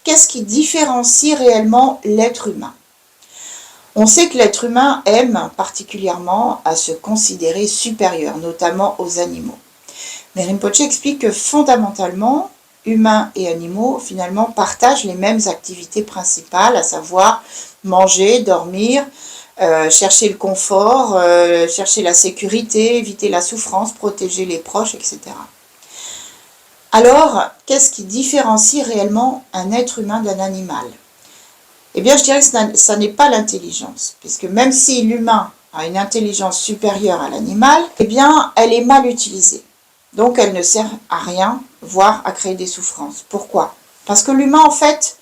qu'est-ce qui différencie réellement l'être humain? On sait que l'être humain aime particulièrement à se considérer supérieur, notamment aux animaux. Mais Rinpoche explique que fondamentalement, humains et animaux finalement partagent les mêmes activités principales, à savoir manger, dormir, chercher le confort, chercher la sécurité, éviter la souffrance, protéger les proches, etc. Alors, qu'est-ce qui différencie réellement un être humain d'un animal? Eh bien, je dirais que ça n'est pas l'intelligence, puisque même si l'humain a une intelligence supérieure à l'animal, eh bien, elle est mal utilisée. Donc, elle ne sert à rien, voire à créer des souffrances. Pourquoi? Parce que l'humain, en fait,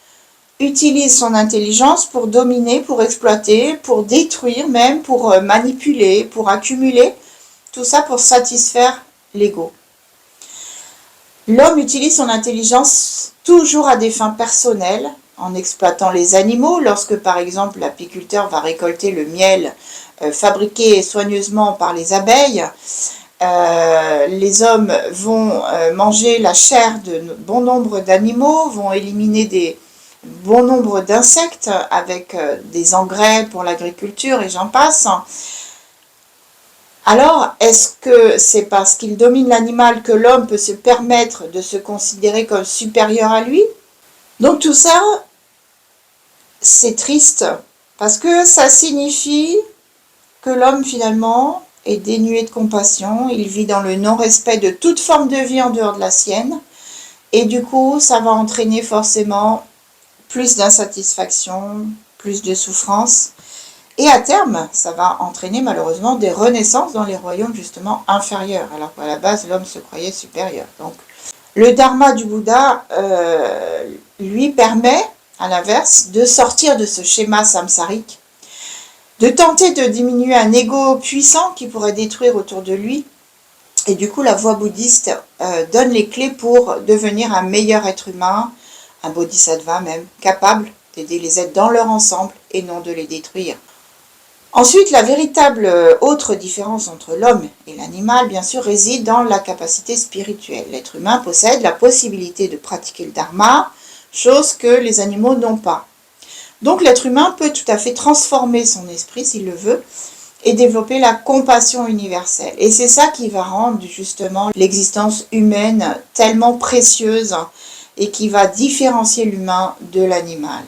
utilise son intelligence pour dominer, pour exploiter, pour détruire même, pour manipuler, pour accumuler, tout ça pour satisfaire l'ego. L'homme utilise son intelligence toujours à des fins personnelles, en exploitant les animaux, lorsque par exemple l'apiculteur va récolter le miel fabriqué soigneusement par les abeilles, les hommes vont manger la chair de bon nombre d'animaux, vont éliminer des bon nombre d'insectes avec des engrais pour l'agriculture et j'en passe. Alors, est-ce que c'est parce qu'il domine l'animal que l'homme peut se permettre de se considérer comme supérieur à lui? Donc tout ça, c'est triste, parce que ça signifie que l'homme finalement est dénué de compassion, il vit dans le non-respect de toute forme de vie en dehors de la sienne, et du coup ça va entraîner forcément plus d'insatisfaction, plus de souffrance, et à terme ça va entraîner malheureusement des renaissances dans les royaumes justement inférieurs, alors qu'à la base l'homme se croyait supérieur. Donc le dharma du Bouddha lui permet, à l'inverse, de sortir de ce schéma samsarique, de tenter de diminuer un ego puissant qui pourrait détruire autour de lui. Et du coup, la voie bouddhiste donne les clés pour devenir un meilleur être humain, un bodhisattva même, capable d'aider les êtres dans leur ensemble et non de les détruire. Ensuite, la véritable autre différence entre l'homme et l'animal, bien sûr, réside dans la capacité spirituelle. L'être humain possède la possibilité de pratiquer le dharma, chose que les animaux n'ont pas. Donc l'être humain peut tout à fait transformer son esprit, s'il le veut, et développer la compassion universelle. Et c'est ça qui va rendre justement l'existence humaine tellement précieuse et qui va différencier l'humain de l'animal.